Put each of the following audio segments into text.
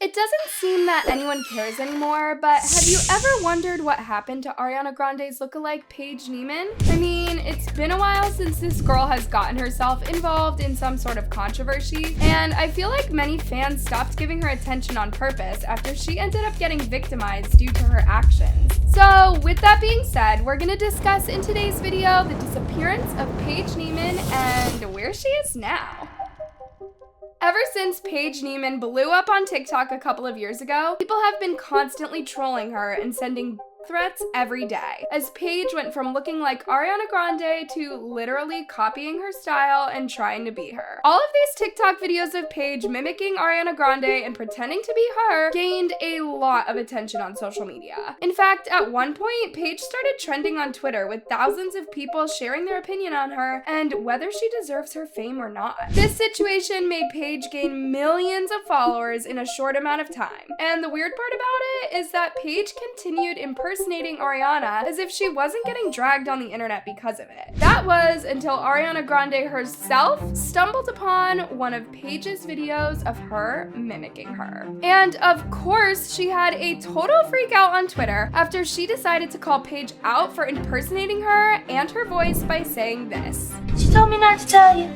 It doesn't seem that anyone cares anymore, but have you ever wondered what happened to Ariana Grande's lookalike Paige Neiman? I mean, it's been a while since this girl has gotten herself involved in some sort of controversy, and I feel like many fans stopped giving her attention on purpose after she ended up getting victimized due to her actions. So, with that being said, we're gonna discuss in today's video the disappearance of Paige Neiman and where she is now. Ever since Paige Neiman blew up on TikTok a couple of years ago, people have been constantly trolling her and sending threats every day, as Paige went from looking like Ariana Grande to literally copying her style and trying to be her. All of these TikTok videos of Paige mimicking Ariana Grande and pretending to be her gained a lot of attention on social media. In fact, at one point, Paige started trending on Twitter with thousands of people sharing their opinion on her and whether she deserves her fame or not. This situation made Paige gain millions of followers in a short amount of time. And the weird part about it is that Paige continued impersonating Ariana as if she wasn't getting dragged on the internet because of it. That was until Ariana Grande herself stumbled upon one of Paige's videos of her mimicking her. And of course, she had a total freak out on Twitter after she decided to call Paige out for impersonating her and her voice by saying this. She told me not to tell you.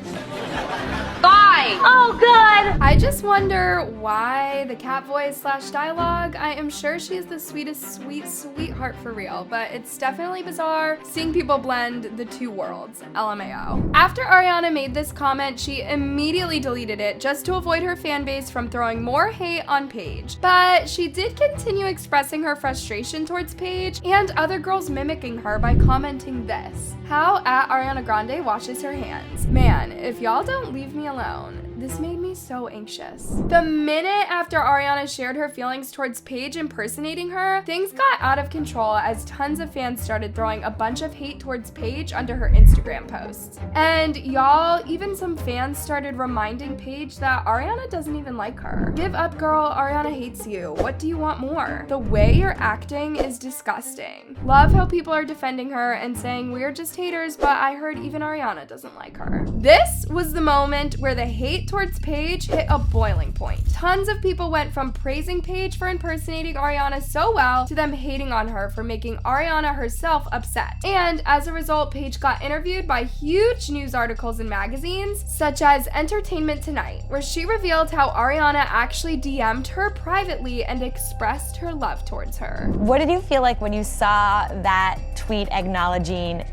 Bye! Oh, God! I just wonder why the cat voice / dialogue. I am sure she is the sweetest, sweetheart for real, but it's definitely bizarre seeing people blend the two worlds, LMAO. After Ariana made this comment, she immediately deleted it just to avoid her fan base from throwing more hate on Paige. But she did continue expressing her frustration towards Paige and other girls mimicking her by commenting this: "How at Ariana Grande washes her hands. Man, if y'all don't leave me alone. This made me so anxious." The minute after Ariana shared her feelings towards Paige impersonating her, things got out of control as tons of fans started throwing a bunch of hate towards Paige under her Instagram posts. And y'all, even some fans started reminding Paige that Ariana doesn't even like her. Give up, girl, Ariana hates you. What do you want more? The way you're acting is disgusting. Love how people are defending her and saying we're just haters, but I heard even Ariana doesn't like her. This was the moment where the hate towards Paige hit a boiling point. Tons of people went from praising Paige for impersonating Ariana so well to them hating on her for making Ariana herself upset. And as a result, Paige got interviewed by huge news articles and magazines, such as Entertainment Tonight, where she revealed how Ariana actually DM'd her privately and expressed her love towards her. What did you feel like when you saw that tweet acknowledging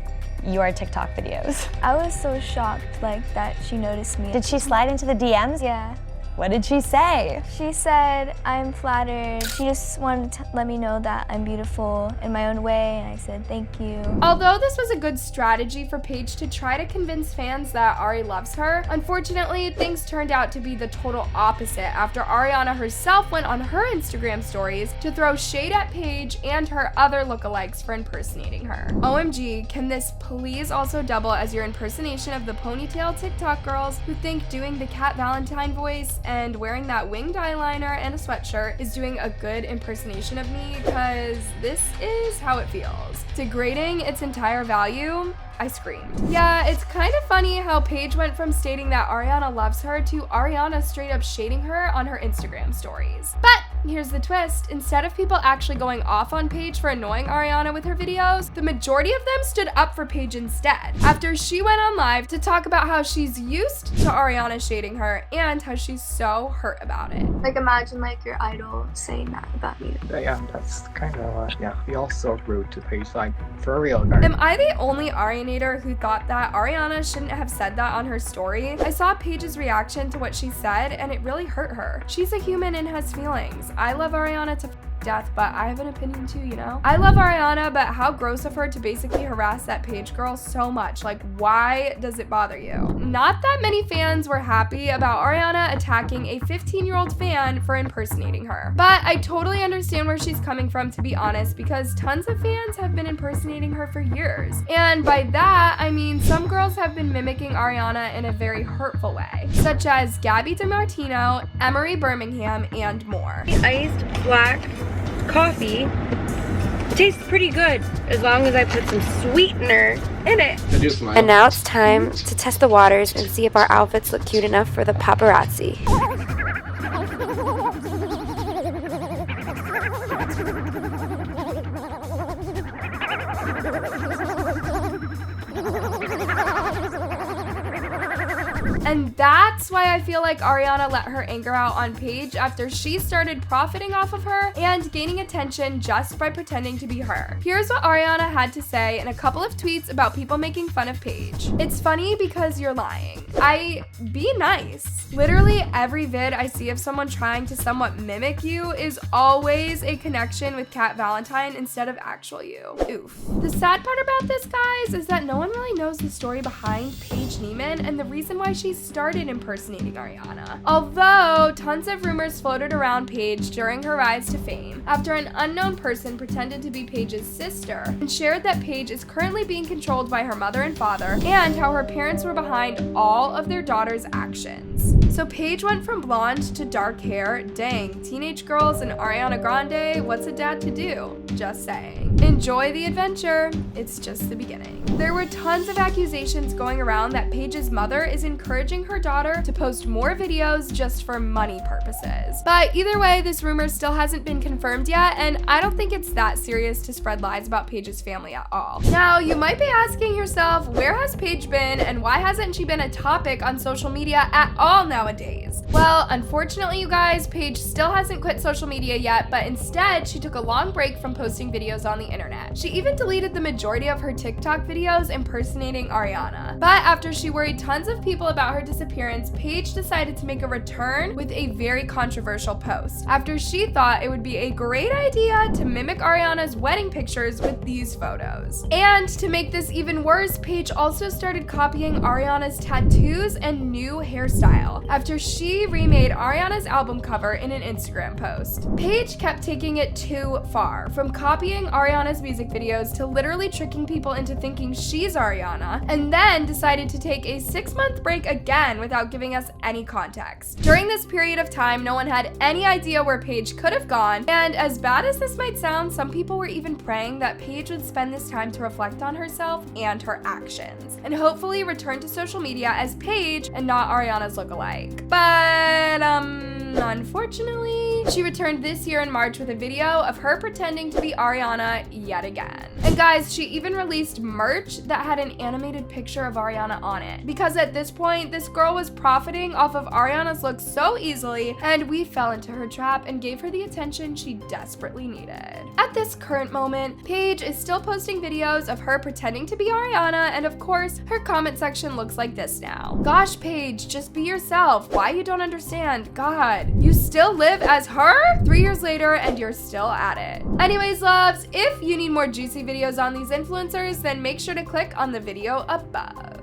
your TikTok videos? I was so shocked, that she noticed me. Did she slide into the DMs? Yeah. What did she say? She said, "I'm flattered." She just wanted to let me know that I'm beautiful in my own way, and I said, "Thank you." Although this was a good strategy for Paige to try to convince fans that Ari loves her, unfortunately, things turned out to be the total opposite after Ariana herself went on her Instagram stories to throw shade at Paige and her other lookalikes for impersonating her. OMG, can this please also double as your impersonation of the ponytail TikTok girls who think doing the Cat Valentine voice and wearing that winged eyeliner and a sweatshirt is doing a good impersonation of me, because this is how it feels. Degrading its entire value, I screamed. Yeah, it's kind of funny how Paige went from stating that Ariana loves her to Ariana straight up shading her on her Instagram stories. But here's the twist. Instead of people actually going off on Paige for annoying Ariana with her videos, the majority of them stood up for Paige instead, after she went on live to talk about how she's used to Ariana shading her and how she's so hurt about it. Imagine your idol saying that about me. Yeah, that's kind of, feels so rude to Paige, for real, guys. Am I the only Arianator who thought that Ariana shouldn't have said that on her story? I saw Paige's reaction to what she said and it really hurt her. She's a human and has feelings. I love Ariana to death, but I have an opinion too, you know? I love Ariana, but how gross of her to basically harass that Paige girl so much. Why does it bother you? Not that many fans were happy about Ariana attacking a 15-year-old fan for impersonating her. But I totally understand where she's coming from, to be honest, because tons of fans have been impersonating her for years. And by that, I mean some girls have been mimicking Ariana in a very hurtful way, such as Gabby DeMartino, Emery Birmingham, and more. Iced black coffee tastes pretty good as long as I put some sweetener in it. And now it's time to test the waters and see if our outfits look cute enough for the paparazzi. And that's why I feel like Ariana let her anger out on Paige after she started profiting off of her and gaining attention just by pretending to be her. Here's what Ariana had to say in a couple of tweets about people making fun of Paige. It's funny because you're lying. Be nice. Literally every vid I see of someone trying to somewhat mimic you is always a connection with Kat Valentine instead of actual you. Oof. The sad part about this, guys, is that no one really knows the story behind Paige Neiman and the reason why she started impersonating Ariana. Although tons of rumors floated around Paige during her rise to fame after an unknown person pretended to be Paige's sister and shared that Paige is currently being controlled by her mother and father and how her parents were behind all of their daughter's actions. So Paige went from blonde to dark hair. Dang, teenage girls and Ariana Grande, what's a dad to do? Just saying. Enjoy the adventure. It's just the beginning. There were tons of accusations going around that Paige's mother is encouraging her daughter to post more videos just for money purposes. But either way, this rumor still hasn't been confirmed yet, and I don't think it's that serious to spread lies about Paige's family at all. Now, you might be asking yourself, where has Paige been and why hasn't she been a topic on social media at all nowadays? Well, unfortunately, you guys, Paige still hasn't quit social media yet, but instead, she took a long break from posting videos on the internet. She even deleted the majority of her TikTok videos impersonating Ariana. But after she worried tons of people about her disappearance, Paige decided to make a return with a very controversial post after she thought it would be a great idea to mimic Ariana's wedding pictures with these photos. And to make this even worse, Paige also started copying Ariana's tattoos and new hairstyle after she remade Ariana's album cover in an Instagram post. Paige kept taking it too far, from copying Ariana's music videos to literally tricking people into thinking she's Ariana, and then decided to take a 6-month break again without giving us any context. During this period of time, no one had any idea where Paige could have gone, and as bad as this might sound, some people were even praying that Paige would spend this time to reflect on herself and her actions, and hopefully return to social media as Paige and not Ariana's lookalike. But, unfortunately, she returned this year in March with a video of her pretending to be Ariana yet again. And guys, she even released merch that had an animated picture of Ariana on it, because at this point, this girl was profiting off of Ariana's look so easily, and we fell into her trap and gave her the attention she desperately needed. At this current moment, Paige is still posting videos of her pretending to be Ariana, and of course, her comment section looks like this now. Gosh, Paige, just be yourself. Why you don't understand? God, you still live as her? 3 years later, and you're still at it. Anyways, loves, if you need more juicy videos on these influencers, then make sure to click on the video above.